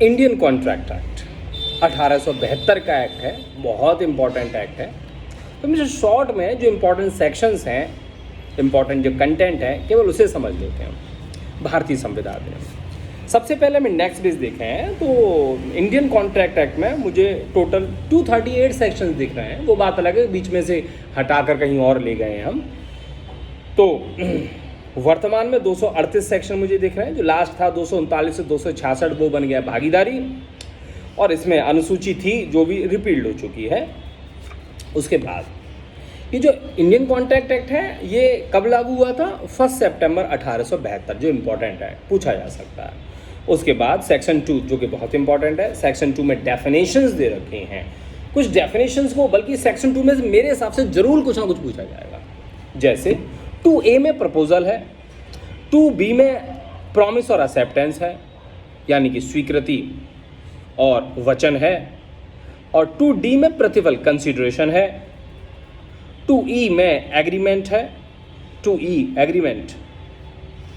Indian contract act 1872 का act है, बहुत इम्पॉर्टेंट एक्ट है। तो मुझे शॉर्ट में जो इम्पोर्टेंट सेक्शंस हैं, इम्पॉर्टेंट जो कंटेंट है, केवल उसे समझ लेते हैं। भारतीय संविधान में सबसे पहले मैं नेक्स्ट पेज देखें हैं तो इंडियन कॉन्ट्रैक्ट एक्ट में मुझे टोटल 238 सेक्शंस दिख रहे हैं। वो बात अलग है, बीच में से हटाकर कहीं और ले गए हैं हम। तो वर्तमान में 238 सेक्शन मुझे दिख रहे हैं। जो लास्ट था 239 से 266 वो बन गया भागीदारी, और इसमें अनुसूची थी जो भी रिपील्ड हो चुकी है। उसके बाद ये जो इंडियन कॉन्ट्रैक्ट एक्ट है ये कब लागू हुआ था? 1 सितंबर 1872, जो इम्पोर्टेंट है, पूछा जा सकता है। उसके बाद सेक्शन 2 जो कि बहुत इंपॉर्टेंट है, सेक्शन 2 में डेफिनेशंस दे रखे हैं। कुछ डेफिनेशंस को बल्कि सेक्शन 2 में से मेरे हिसाब से जरूर कुछ ना कुछ पूछा जाएगा। जैसे 2A में प्रपोजल है, 2B में प्रॉमिस और एक्सेप्टेंस है, यानी कि स्वीकृति और वचन है, और 2D में प्रतिफल कंसिडरेशन है, 2E में एग्रीमेंट है, 2E एग्रीमेंट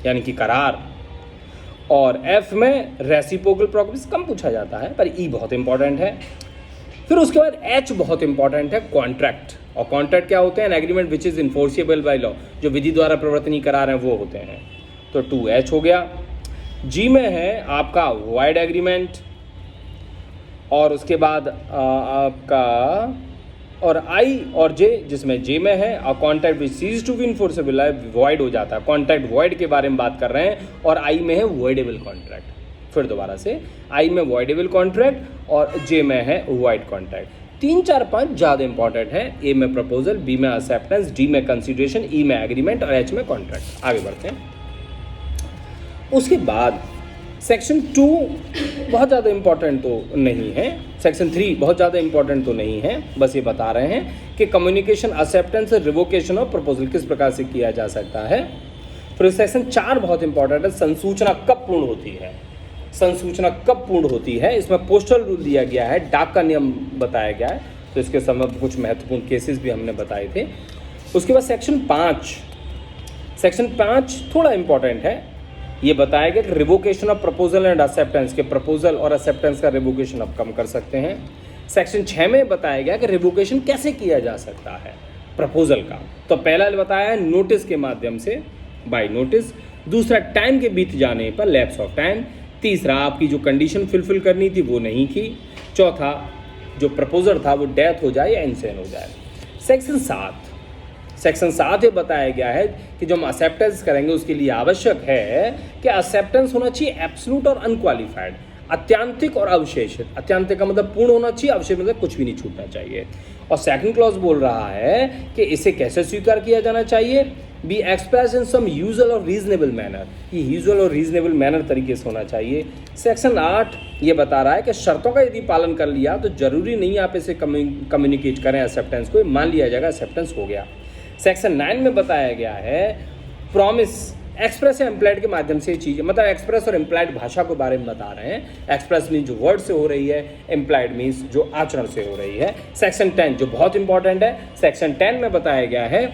यानी कि करार, और F में रेसिप्रोकल प्रॉमिस कम पूछा जाता है पर E बहुत इंपॉर्टेंट है। फिर उसके बाद H बहुत इंपॉर्टेंट है, कॉन्ट्रैक्ट। और कॉन्ट्रैक्ट क्या होते हैं? An agreement which is enforceable by law, जो विधि द्वारा प्रवर्तनीय करार हैं वो होते हैं। तो 2H हो गया। G में है आपका वॉइड एग्रीमेंट, और उसके बाद आपका और I और J, जिसमें J में है और contract which ceases to be enforceable है, वॉइड हो जाता है। कॉन्ट्रैक्ट वॉइड के बारे में बात कर रहे हैं, और I में है वॉइडेबल कॉन्ट्रैक्ट। फिर दोबारा से I में वॉइडेबल कॉन्ट्रैक्ट और J में है वॉइड कॉन्ट्रैक्ट। 3, 4, 5 ज़्यादा इंपॉर्टेंट है। A में प्रपोजल, B में एक्सेप्टेंस, D में कंसिडरेशन, E में एग्रीमेंट और H में कॉन्ट्रैक्ट। आगे बढ़ते हैं। उसके बाद सेक्शन 2 बहुत ज़्यादा इम्पॉर्टेंट तो नहीं है, सेक्शन 3 बहुत ज़्यादा इम्पॉर्टेंट तो नहीं है, बस ये बता रहे हैं कि कम्युनिकेशन, एक्सेप्टेंस, रिवोकेशन और प्रपोजल किस प्रकार से किया जा सकता है। फिर सेक्शन 4 बहुत इंपॉर्टेंट है, संसूचना कब पूर्ण होती है। संसूचना कब पूर्ण होती है, इसमें पोस्टल रूल दिया गया है, डाक का नियम बताया गया है। तो इसके समय कुछ महत्वपूर्ण केसेस भी हमने बताए थे। उसके बाद सेक्शन 5 थोड़ा इंपॉर्टेंट है। ये बताया गया कि revocation of proposal and acceptance, के प्रपोजल और एक्सेप्टेंस का रिवोकेशन अब कम कर सकते हैं। सेक्शन 6 में बताया गया कि रिवोकेशन कैसे किया जा सकता है प्रपोजल का। तो पहला बताया है नोटिस के माध्यम से, बाय नोटिस। दूसरा टाइम के बीत जाने पर, लैप्स ऑफ टाइम। तीसरा आपकी जो कंडीशन फुलफिल करनी थी वो नहीं की। चौथा जो प्रपोजल था वो डेथ हो जाए या इंसेन हो जाए। सेक्शन 7 ये बताया गया है कि जो हम एक्सेप्टेंस करेंगे उसके लिए आवश्यक है कि एक्सेप्टेंस होना चाहिए एब्सोल्यूट और अनक्वालिफाइड, अत्यांतिक और अवशेषित। अत्यांतिक का मतलब पूर्ण होना चाहिए, अवशेष मतलब कुछ भी नहीं छूटना चाहिए। और सेकंड क्लॉज बोल रहा है कि इसे कैसे स्वीकार किया जाना चाहिए, be express in some usual और रीजनेबल मैनर। ये यूजुअल और रीजनेबल मैनर तरीके से होना चाहिए। सेक्शन 8 ये बता रहा है कि शर्तों का यदि पालन कर लिया तो जरूरी नहीं आप इसे कम्युनिकेट करें एक्सेप्टेंस को, मान लिया जाएगा एक्सेप्टेंस हो गया। सेक्शन 9 में बताया गया है प्रॉमिस एक्सप्रेस या इम्प्लाइड के माध्यम से चीज़ें, मतलब एक्सप्रेस और इम्प्लाइड भाषा के बारे में बता रहे हैं। एक्सप्रेस मीन्स जो वर्ड से हो रही है, इम्प्लाइड मीन्स जो आचरण से हो रही है। सेक्शन 10 जो बहुत इंपॉर्टेंट है, सेक्शन 10 में बताया गया है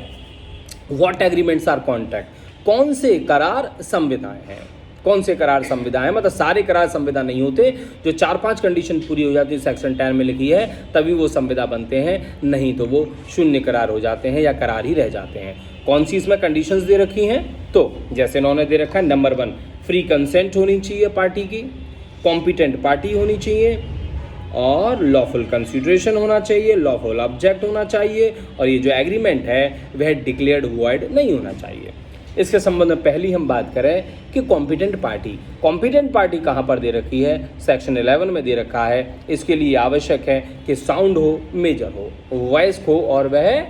व्हाट एग्रीमेंट्स आर कॉन्ट्रैक्ट, कौन से करार संविदाएं हैं। कौन से करार संविदा है, मतलब सारे करार संविदा नहीं होते। जो 4-5 कंडीशन पूरी हो जाती है सेक्शन 10 में लिखी है तभी वो संविदा बनते हैं, नहीं तो वो शून्य करार हो जाते हैं या करार ही रह जाते हैं। कौन सी इसमें कंडीशंस दे रखी हैं? तो जैसे इन्होंने दे रखा है, नंबर 1 फ्री कंसेंट होनी चाहिए पार्टी की, कॉम्पिटेंट पार्टी होनी चाहिए, और लॉफुल कंसिडरेशन होना चाहिए, लॉफुल ऑब्जेक्ट होना चाहिए, और ये जो एग्रीमेंट है वह डिक्लेयर्ड वॉइड नहीं होना चाहिए। इसके संबंध में पहली हम बात करें कि कॉम्पिटेंट पार्टी कहाँ पर दे रखी है, सेक्शन 11 में दे रखा है। इसके लिए आवश्यक है कि साउंड हो, मेजर हो, वॉइस हो और वह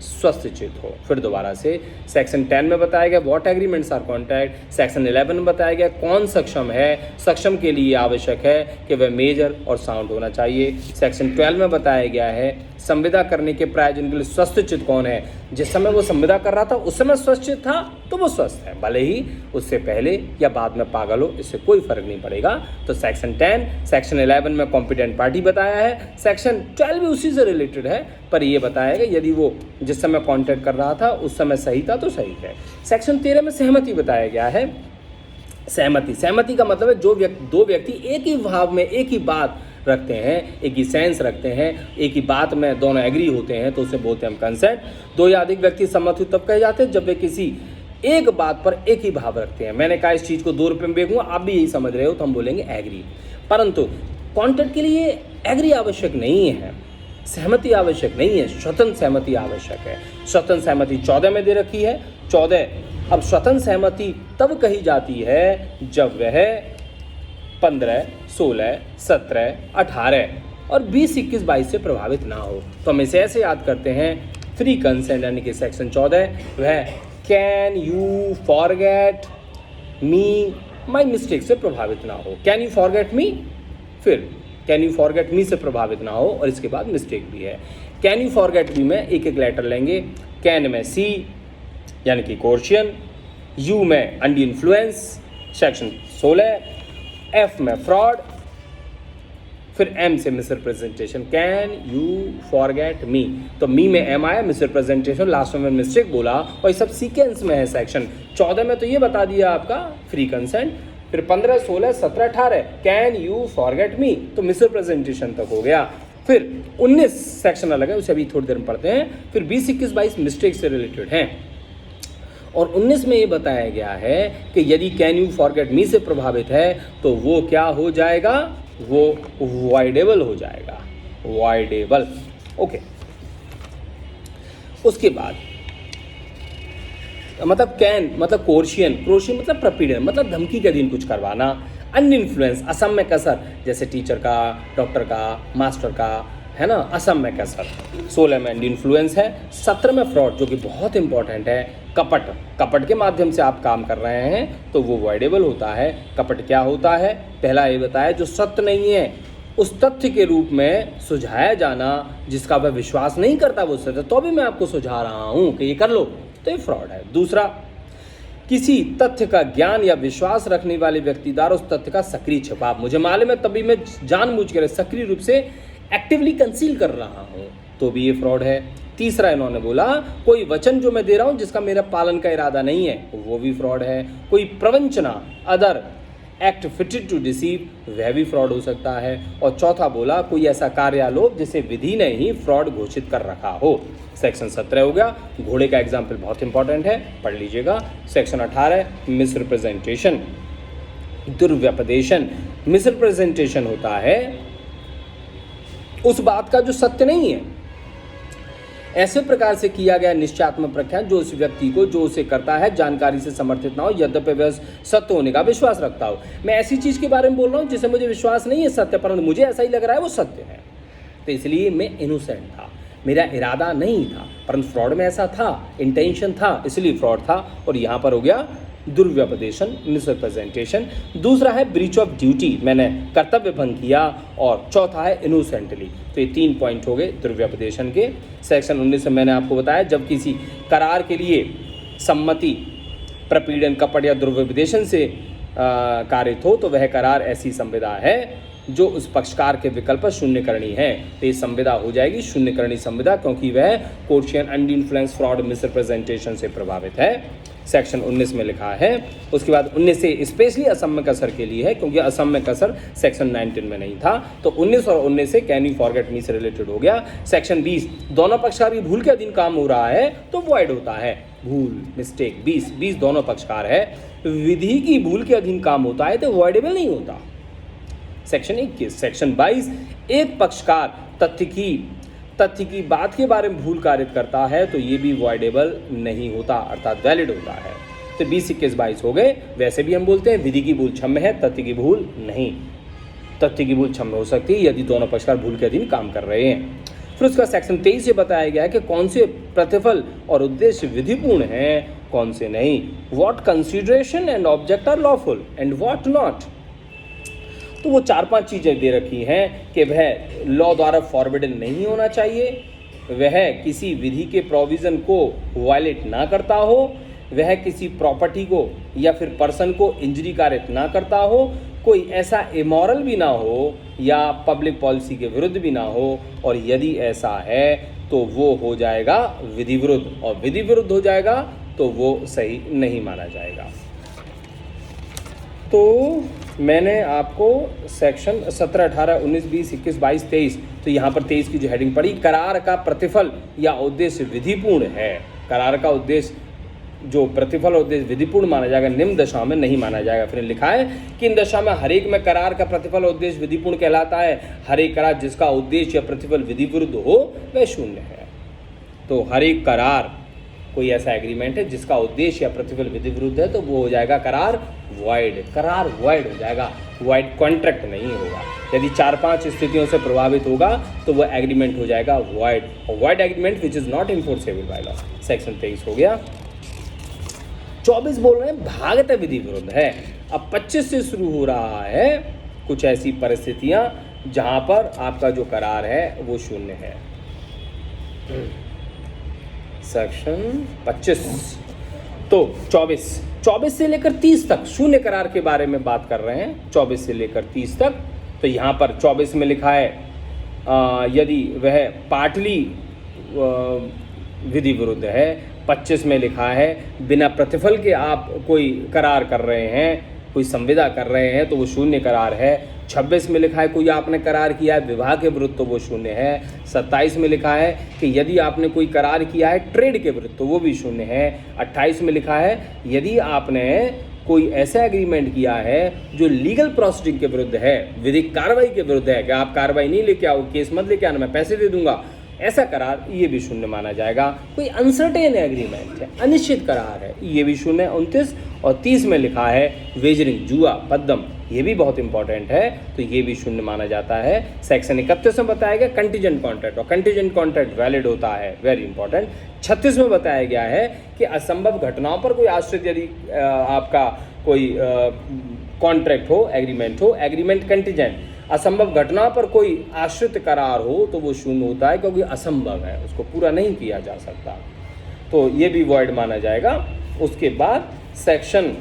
स्वस्थचित हो। फिर दोबारा से सेक्शन 10 में बताया गया what agreements are contract. Section 11 में बताया गया कौन सक्षम है, सक्षम के लिए आवश्यक है कि वह मेजर और साउंड होना चाहिए। सेक्शन 12 में बताया गया है संविदा करने के प्रायोजन के लिए स्वस्थचित कौन है। जिस समय वो संविदा कर रहा था उस समय स्वस्थचित था तो वो स्वस्थ है, भले ही उससे पहले या बाद में पागल हो, इससे कोई फर्क नहीं पड़ेगा। तो सेक्शन 10, सेक्शन 11 में कॉम्पिटेंट पार्टी बताया है, सेक्शन 12 भी उसी से रिलेटेड है, पर ये बताया कि यदि वो जिस समय कॉन्टैक्ट कर रहा था उस समय सही था तो सही है। सेक्शन 13 में सहमति बताया गया है, सहमति, सहमति का मतलब है दो व्यक्ति एक ही भाव में एक ही बात रखते हैं, एक ही सेंस रखते हैं, एक ही बात में दोनों एग्री होते हैं, तो उसे बोलते हैं हम कंसेंट। दो या अधिक व्यक्ति सम्मत हुए तब कहे जाते हैं जब वे किसी एक बात पर एक ही भाव रखते हैं। मैंने कहा इस चीज़ को 2 रुपये में बेचूंगा, आप भी यही समझ रहे हो, तो हम बोलेंगे एग्री। परंतु कॉन्ट्रैक्ट के लिए एग्री आवश्यक नहीं है, सहमति आवश्यक नहीं है, स्वतंत्र सहमति आवश्यक है। स्वतंत्र सहमति 14 में दे रखी है, 14। अब स्वतंत्र सहमति तब कही जाती है जब वह 15, 16, 17, 18 और 20, 21, 22 से प्रभावित ना हो। तो हम इसे ऐसे याद करते हैं, फ्री कंसेंट यानी कि सेक्शन 14 वह can you forget me my mistake से प्रभावित ना हो। कैन यू फॉरगेट मी, फिर कैन यू फॉरगेट मी से प्रभावित ना हो, और इसके बाद मिस्टेक भी है। कैन यू फॉरगेट मी में एक एक लेटर लेंगे। कैन में सी यानी कि कोर्शियन, यू में अंडर इन्फ्लुएंस सेक्शन 16, एफ में फ्रॉड, फिर एम से misrepresentation. Can you forget me, तो मी में एम आया, मिसरिप्रेजेंटेशन लास्ट में मिस्टेक बोला, और ये सब सीक्वेंस में है। सेक्शन 14 में तो ये बता दिया आपका फ्री कंसेंट, फिर 15, 16, 17, 18 कैन यू फॉरगेट मी, तो मिसरिप्रेजेंटेशन तक हो गया। फिर 19 सेक्शन अलग है, उसे अभी थोड़ी देर में पढ़ते हैं। फिर 20, 21, 22 मिस्टेक से रिलेटेड हैं, और 19 में ये बताया गया है कि यदि कैन यू फॉरगेट मी से प्रभावित है तो वो क्या हो जाएगा, वो वॉइडेबल हो जाएगा, वॉइडेबल। ओके, उसके बाद मतलब कैन मतलब कोर्शियन, क्रोशियन मतलब प्रपीड़न, मतलब धमकी के अधीन कुछ करवाना। अनइन्फ्लुएंस असम में कसर, जैसे टीचर का, डॉक्टर का, मास्टर का, है ना, असम में कसर। 16 में इन्फ्लुएंस है। 17 में फ्रॉड, जो कि बहुत इंपॉर्टेंट है। कपट, कपट के माध्यम से आप काम कर रहे हैं तो वो वॉइडेबल होता है। कपट क्या होता है, पहला ये बताया, जो सत्य नहीं है उस तथ्य के रूप में सुझाया जाना, जिसका वह विश्वास नहीं करता वो सत्य, तो भी मैं आपको सुझा रहा हूँ कि ये कर लो, तो ये फ्रॉड है। दूसरा, किसी तथ्य का ज्ञान या विश्वास रखने वाले व्यक्ति द्वारा उस तथ्य का सक्रिय छिपाव, मुझे मालूम है तभी मैं जानबूझकर सक्रिय रूप से एक्टिवली कंसील कर रहा हूँ, तो भी ये फ्रॉड है। तीसरा इन्होंने बोला, कोई वचन जो मैं दे रहा हूँ जिसका मेरा पालन का इरादा नहीं है, वो भी फ्रॉड है। कोई प्रवंचना, other act fitted to deceive, वह भी फ्रॉड हो सकता है। और चौथा बोला, कोई ऐसा कार्यालोप जिसे विधि ने ही फ्रॉड घोषित कर रखा हो। सेक्शन 17 हो गया। घोड़े का एग्जाम्पल बहुत इंपॉर्टेंट है, पढ़ लीजिएगा। Section 18 misrepresentation, दुर्व्यपदेशन। मिसरिप्रेजेंटेशन होता है उस बात का जो सत्य नहीं है, ऐसे प्रकार से किया गया निश्चयात्मक प्रख्यान जो उस व्यक्ति को जो उसे करता है जानकारी से समर्थित ना हो, यद्यपि वह सत्य होने का विश्वास रखता हो। मैं ऐसी चीज के बारे में बोल रहा हूँ जिसे मुझे विश्वास नहीं है सत्य, परंतु मुझे ऐसा ही लग रहा है वो सत्य है, तो इसलिए मैं इनोसेंट था, मेरा इरादा नहीं था, परंतु फ्रॉड में ऐसा था, इंटेंशन था, इसलिए फ्रॉड था। और यहाँ पर हो गया दुर्व्यपदेशन, मिसरिप्रेजेंटेशन। दूसरा है ब्रीच ऑफ ड्यूटी, मैंने कर्तव्य भंग किया। और चौथा है इनोसेंटली। तो ये 3 पॉइंट हो गए दुर्व्यपदेशन के। सेक्शन 19 में मैंने आपको बताया, जब किसी करार के लिए सम्मति, प्रपीड़न, कपट या दुर्व्यपदेशन से कारित हो तो वह करार ऐसी संविदा है जो उस पक्षकार के विकल्प पर शून्यकरणी है। तो ये संविदा हो जाएगी शून्यकरणी संविदा, क्योंकि वह कोर्शियन, अंडर इन्फ्लुएंस, फ्रॉड, मिसरिप्रेजेंटेशन से प्रभावित है। सेक्शन 19 में लिखा है। उसके बाद 19 से स्पेशली असम में कसर के लिए है, क्योंकि असम में कसर सेक्शन 19 में नहीं था। तो 19 और 19 से कैन यू फॉरगेट मी से रिलेटेड हो गया। सेक्शन 20, दोनों पक्षकार की भूल के अधीन काम हो रहा है तो वॉइड होता है, भूल, मिस्टेक। 20 दोनों पक्षकार है, विधि की भूल के अधीन काम होता है तो वॉइडेबल नहीं होता। सेक्शन 21। सेक्शन 22, एक पक्षकार तथ्य की बात के बारे में भूल कारित करता है तो ये भी वॉइडेबल नहीं होता, अर्थात वैलिड होता है। तो 20, 21, 22 हो गए। वैसे भी हम बोलते हैं विधि की भूल क्षम्य है, तथ्य की भूल नहीं। तथ्य की भूल क्षम्य हो सकती है यदि दोनों पक्षकार भूल के अधीन काम कर रहे हैं। फिर उसका सेक्शन 23 से बताया गया है कि कौन से प्रतिफल और उद्देश्य विधिपूर्ण हैं, कौन से नहीं। What consideration and object are lawful and what not. तो वो 4-5 चीज़ें दे रखी हैं कि वह लॉ द्वारा फॉरबिडन नहीं होना चाहिए, वह किसी विधि के प्रोविज़न को वायलेट ना करता हो, वह किसी प्रॉपर्टी को या फिर पर्सन को इंजरी कारित ना करता हो, कोई ऐसा इमोरल भी ना हो या पब्लिक पॉलिसी के विरुद्ध भी ना हो, और यदि ऐसा है तो वो हो जाएगा विधि विरुद्ध, और विधि विरुद्ध हो जाएगा तो वो सही नहीं माना जाएगा। तो मैंने आपको सेक्शन 17, 18, 19, 20, 21, 22, 23, तो यहाँ पर 23 की जो हेडिंग पड़ी, करार का प्रतिफल या उद्देश्य विधिपूर्ण है। करार का उद्देश्य जो प्रतिफल और उद्देश्य विधिपूर्ण माना जाएगा, निम्न दशाओं में नहीं माना जाएगा। फिर लिखा है कि इन दशा में हर एक में करार का प्रतिफल और उद्देश्य विधिपूर्ण कहलाता है। हर एक करार जिसका उद्देश्य या प्रतिफल विधि विरुद्ध हो वह शून्य है। तो हर एक करार, कोई ऐसा एग्रीमेंट है जिसका उद्देश्य या प्रतिफल विधि विरुद्ध है तो वो हो जाएगा करार वॉइड। करार वॉइड हो जाएगा, वॉइड कॉन्ट्रैक्ट नहीं होगा। यदि 4-5 स्थितियों से प्रभावित होगा तो वह एग्रीमेंट हो जाएगा वॉइड। और void agreement which is not enforceable by law. Section 23 हो गया। 24 बोल रहे हैं भागत विधि विरुद्ध है। अब 25 से शुरू हो रहा है कुछ ऐसी परिस्थितियां जहां पर आपका जो करार है वो शून्य है। सेक्शन 25 तो 24 से लेकर 30 तक शून्य करार के बारे में बात कर रहे हैं। 24 से लेकर 30 तक। तो यहाँ पर 24 में लिखा है यदि वह पाटली विधि विरुद्ध है। 25 में लिखा है बिना प्रतिफल के आप कोई करार कर रहे हैं, कोई संविदा कर रहे हैं तो वो शून्य करार है। 26 में लिखा है कोई आपने करार किया है विवाह के विरुद्ध तो वो शून्य है। 27 में लिखा है कि यदि आपने कोई करार किया है ट्रेड के विरुद्ध तो वो भी शून्य है। 28 में लिखा है यदि आपने कोई ऐसा एग्रीमेंट किया है जो लीगल प्रोसीडिंग के विरुद्ध है, विधिक कार्रवाई के विरुद्ध है कि आप कार्रवाई नहीं लेके आओ, केस मत लेके आना, मैं पैसे दे दूंगा, ऐसा करार ये भी शून्य माना जाएगा। कोई अनसर्टेन एग्रीमेंट है, अनिश्चित करार है, ये भी शून्य। 29 और 30 में लिखा है वेजरिंग, जुआ, पद्दम, ये भी बहुत इंपॉर्टेंट है तो ये भी शून्य माना जाता है। सेक्शन 31 में बताया गया कंटीजेंट कॉन्ट्रैक्ट, और कंटीजेंट कॉन्ट्रैक्ट वैलिड होता है, वेरी इंपॉर्टेंट। 36 में बताया गया है कि असंभव घटनाओं पर कोई आश्रित यदि आपका कोई कॉन्ट्रैक्ट हो, एग्रीमेंट हो, एग्रीमेंट कंटीजेंट, असंभव घटना पर कोई आश्रित करार हो तो वो शून्य होता है क्योंकि असंभव है, उसको पूरा नहीं किया जा सकता, तो ये भी वॉइड माना जाएगा। उसके बाद सेक्शन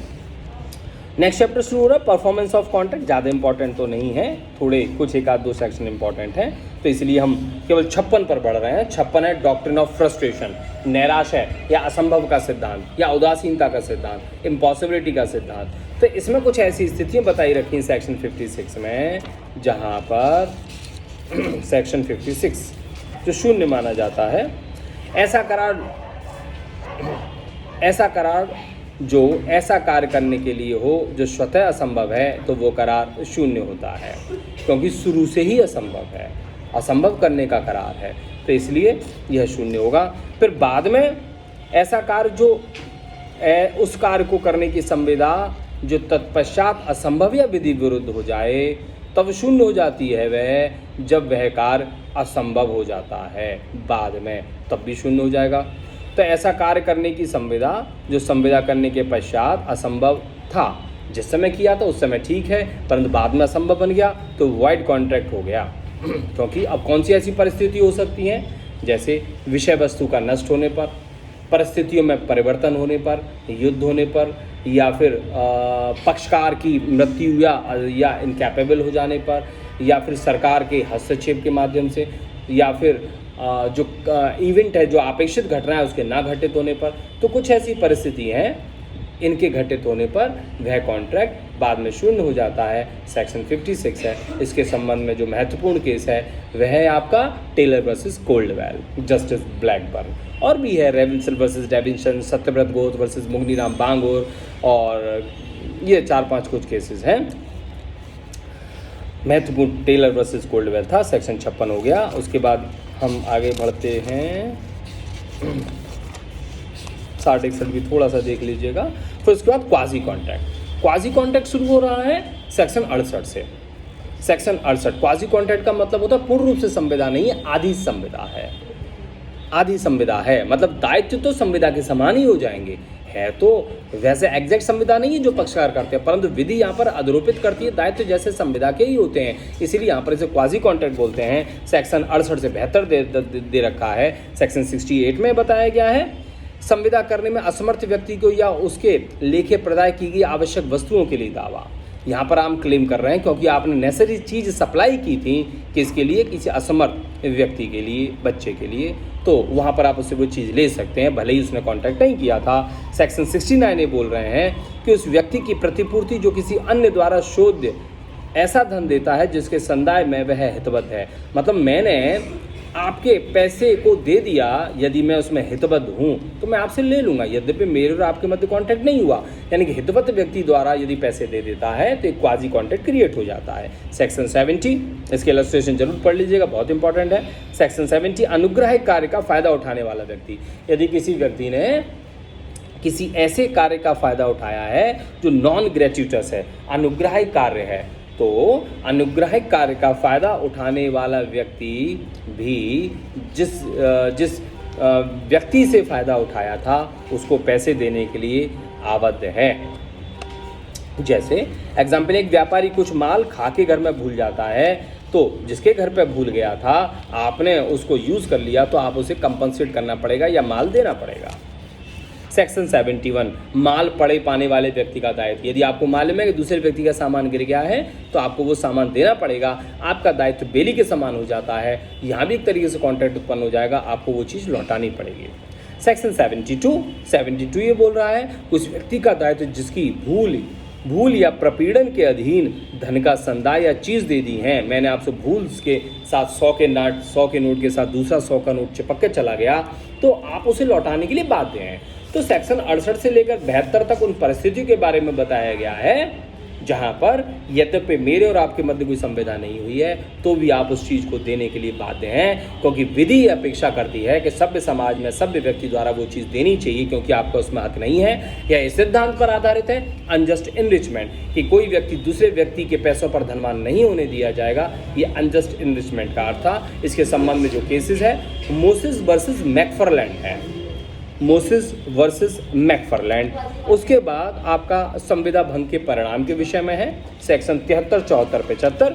नेक्स्ट चैप्टर शुरू हो रहा है परफॉर्मेंस ऑफ कॉन्ट्रैक्ट। ज़्यादा इंपॉर्टेंट तो नहीं है, थोड़े कुछ एक आध दो सेक्शन इंपॉर्टेंट हैं तो इसलिए हम केवल 56 पर बढ़ रहे हैं। 56 है डॉक्ट्रिन ऑफ फ्रस्ट्रेशन, नैराश्य या असंभव का सिद्धांत या उदासीनता का सिद्धांत, इम्पॉसिबिलिटी का सिद्धांत। तो इसमें कुछ ऐसी स्थितियाँ बताई रखी हैं सेक्शन 56 में जहाँ पर सेक्शन 56 जो शून्य माना जाता है। ऐसा करार जो ऐसा कार्य करने के लिए हो जो स्वतः असंभव है तो वो करार शून्य होता है क्योंकि शुरू से ही असंभव है, असंभव करने का करार है तो इसलिए यह शून्य होगा। फिर बाद में ऐसा कार्य जो उस कार्य को करने की संविदा जो तत्पश्चात असंभव या विधि विरुद्ध हो जाए तब शून्य हो जाती है वह जब वह कार्य असंभव हो जाता है बाद में, तब भी शून्य हो जाएगा। तो ऐसा कार्य करने की संविदा जो संविदा करने के पश्चात असंभव था, जिस समय किया था उस समय ठीक है परंतु बाद में असंभव बन गया तो वॉइड कॉन्ट्रैक्ट हो गया। क्योंकि अब कौन सी ऐसी परिस्थिति हो सकती हैं जैसे विषय वस्तु का नष्ट होने पर, परिस्थितियों में परिवर्तन होने पर, युद्ध होने पर, या फिर पक्षकार की मृत्यु या इनकैपेबल हो जाने पर, या फिर सरकार के हस्तक्षेप के माध्यम से, या फिर जो इवेंट है जो अपेक्षित घटना है उसके ना घटित होने पर। तो कुछ ऐसी परिस्थिति हैं इनके घटित होने पर वह कॉन्ट्रैक्ट बाद में शून्य हो जाता है। सेक्शन 56 है। इसके संबंध में जो महत्वपूर्ण केस है वह है आपका Taylor versus Caldwell, justice Blackburn, और भी है रेविंसन वर्सेस डेविंसन, सत्यव्रत घोष वर्सेस मुगनीराम बांगोर, और ये 4-5 कुछ केसेस हैं। महत्वपूर्ण टेलर वर्सेस कोल्डवेल था। सेक्शन 56 हो गया। उसके बाद हम आगे बढ़ते हैं 60-61 भी थोड़ा सा देख लीजिएगा। फिर उसके बाद क्वाजी कॉन्ट्रैक्ट शुरू हो रहा है सेक्शन 68 से। सेक्शन 68 क्वाजी कॉन्ट्रैक्ट का मतलब होता है पूर्ण रूप से संविदा नहीं है, आधी संविदा है। आधी संविदा है मतलब दायित्व तो संविदा के समान ही हो जाएंगे, है तो वैसे एग्जैक्ट संविदा नहीं है जो पक्षकार करते हैं परंतु विधि यहाँ पर आरोपित करती है दायित्व जैसे संविदा के ही होते हैं, इसीलिए यहाँ पर इसे क्वाजी कॉन्ट्रैक्ट बोलते हैं। सेक्शन 68 से बेहतर दे रखा है। सेक्शन 68 में बताया गया है संविदा करने में असमर्थ व्यक्ति को या उसके लेखे प्रदाय की गई आवश्यक वस्तुओं के लिए दावा, यहाँ पर आप क्लेम कर रहे हैं क्योंकि आपने नेसेसरी चीज़ सप्लाई की थी किसके लिए, किसी असमर्थ व्यक्ति के लिए, बच्चे के लिए, तो वहाँ पर आप उससे वो चीज़ ले सकते हैं भले ही उसने कॉन्टैक्ट नहीं किया था। सेक्शन 69 ये बोल रहे हैं कि उस व्यक्ति की प्रतिपूर्ति जो किसी अन्य द्वारा शोध ऐसा धन देता है जिसके संदाय में वह हितबद्ध है। मतलब मैंने आपके पैसे को दे दिया, यदि मैं उसमें हितबद्ध हूँ तो मैं आपसे ले लूँगा, यद्यपि मेरे और आपके मध्य कॉन्टैक्ट नहीं हुआ। यानी कि हितबद्ध व्यक्ति द्वारा यदि पैसे दे देता है तो एक क्वाजी कॉन्टैक्ट क्रिएट हो जाता है। सेक्शन 70, इसके इलस्ट्रेशन जरूर पढ़ लीजिएगा, बहुत इंपॉर्टेंट है। सेक्शन 70, अनुग्रह कार्य का फ़ायदा उठाने वाला व्यक्ति। यदि किसी व्यक्ति ने किसी ऐसे कार्य का फ़ायदा उठाया है जो नॉन ग्रेच्युटस है, अनुग्रह कार्य है, तो अनुग्रह कार्य का फ़ायदा उठाने वाला व्यक्ति भी जिस व्यक्ति से फ़ायदा उठाया था उसको पैसे देने के लिए आबद्ध है। जैसे एग्जाम्पल, एक व्यापारी कुछ माल खा के घर में भूल जाता है, तो जिसके घर पे भूल गया था आपने उसको यूज़ कर लिया तो आप उसे कंपनसेट करना पड़ेगा या माल देना पड़ेगा। सेक्शन 71, माल पड़े पाने वाले व्यक्ति का दायित्व। यदि आपको मालूम है कि दूसरे व्यक्ति का सामान गिर गया है तो आपको वो सामान देना पड़ेगा, आपका दायित्व बेली के समान हो जाता है। यहाँ भी एक तरीके से कॉन्ट्रैक्ट उत्पन्न हो जाएगा, आपको वो चीज़ लौटानी पड़ेगी। सेक्शन 72 ये बोल रहा है उस व्यक्ति का दायित्व जिसकी भूल या प्रपीड़न के अधीन धन का संदाय या चीज़ दे दी है। मैंने आपसे भूल के साथ 100 के नोट के साथ दूसरा 100 का नोट चिपक के चला गया तो आप उसे लौटाने के लिए बाध्य हैं। तो सेक्शन 68 से लेकर 72 तक उन परिस्थितियों के बारे में बताया गया है जहां पर यद्यपि मेरे और आपके मध्य कोई संवेदना नहीं हुई है तो भी आप उस चीज़ को देने के लिए बाध्य हैं, क्योंकि विधि अपेक्षा करती है कि सभ्य समाज में सभ्य व्यक्ति द्वारा वो चीज़ देनी चाहिए, क्योंकि आपका उसमें हक नहीं है। यह इस सिद्धांत पर आधारित है अनजस्ट इनरिचमेंट, कि कोई व्यक्ति दूसरे व्यक्ति के पैसों पर धनवान नहीं होने दिया जाएगा। ये अनजस्ट इनरिचमेंट का अर्थ था। इसके संबंध में जो केसेस है मोसेस वर्सेस मैकफार्लैंड है, मोसेस वर्सेस मैकफार्लैंड। उसके बाद आपका संविदा भंग के परिणाम के विषय में है सेक्शन 73, 74, 75।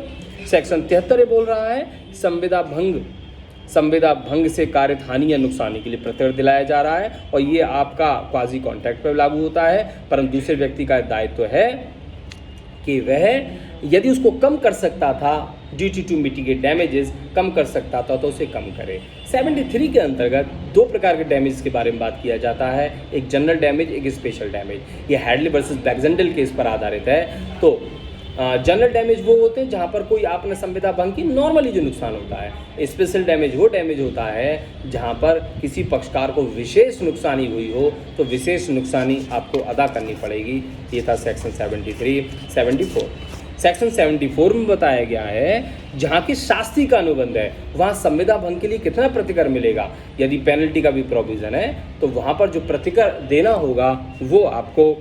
सेक्शन 73 ये बोल रहा है संविदा भंग से कारित हानि या नुकसानी के लिए प्रत्यय दिलाया जा रहा है और ये आपका क्वाजी कॉन्ट्रैक्ट पर लागू होता है, परंतु दूसरे व्यक्ति का दायित्व है कि वह यदि उसको कम कर सकता था ड्यूटी टू मिटिगेट डैमेजेस, कम कर सकता था तो उसे कम करे। 73 के अंतर्गत दो प्रकार के डैमेज के बारे में बात किया जाता है, एक जनरल डैमेज, एक स्पेशल डैमेज। ये हैडली वर्सेस बैक्जेंडल केस पर आधारित है। तो जनरल डैमेज वो होते हैं जहाँ पर कोई आपने संविदा भंग की नॉर्मली जो नुकसान होता है। स्पेशल डैमेज वो डैमेज होता है जहाँ पर किसी पक्षकार को विशेष नुकसानी हुई हो तो विशेष नुकसानी आपको अदा करनी पड़ेगी। ये था सेक्शन 74। सेक्शन 74 में बताया गया है जहाँ की शास्ति का अनुबंध है वहाँ संविदा भंग के लिए कितना प्रतिकर मिलेगा। यदि पेनल्टी का भी प्रोविज़न है तो वहाँ पर जो प्रतिकर देना होगा वो आपको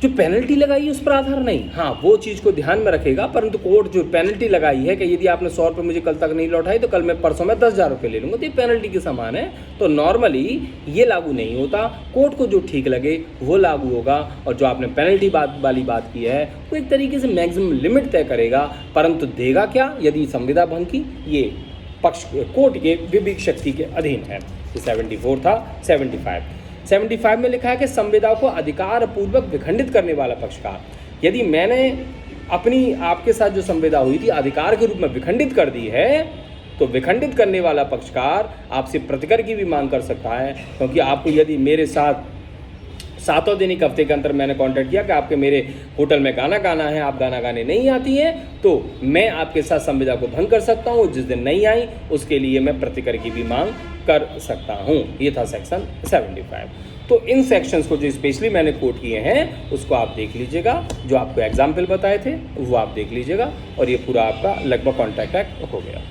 जो पेनल्टी लगाई है उस पर आधार नहीं, हाँ वो चीज़ को ध्यान में रखेगा, परंतु कोर्ट जो पेनल्टी लगाई है कि यदि आपने 100 रुपये मुझे कल तक नहीं लौटाई तो कल मैं परसों में 10,000 रुपये ले लूँगा, तो ये पेनल्टी के समान है। तो नॉर्मली ये लागू नहीं होता, कोर्ट को जो ठीक लगे वो लागू होगा और जो आपने पेनल्टी वाली बात की है वो एक तरीके से मैक्सिमम लिमिट तय करेगा, परंतु देगा क्या यदि संविदा भंग की, ये पक्ष कोर्ट के विवेक शक्ति के अधीन है। 74 था। 75 में लिखा है कि संविदा को अधिकार पूर्वक विखंडित करने वाला पक्षकार। यदि मैंने अपनी आपके साथ जो संविदा हुई थी अधिकार के रूप में विखंडित कर दी है तो विखंडित करने वाला पक्षकार आपसे प्रतिकर की भी मांग कर सकता है, क्योंकि आपको यदि मेरे साथ 7 दिन एक हफ्ते के अंदर मैंने कांटेक्ट किया कि आपके मेरे होटल में गाना गाना है, आप गाना गाने नहीं आती हैं, तो मैं आपके साथ संविदा को भंग कर सकता हूँ। जिस दिन नहीं आई उसके लिए मैं प्रतिकर की भी मांग कर सकता हूँ। ये था सेक्शन 75। तो इन सेक्शंस को जो स्पेशली मैंने कोट किए हैं उसको आप देख लीजिएगा, जो आपको एग्जाम्पल बताए थे वो आप देख लीजिएगा और ये पूरा आपका लगभग कॉन्ट्रैक्ट एक्ट हो गया।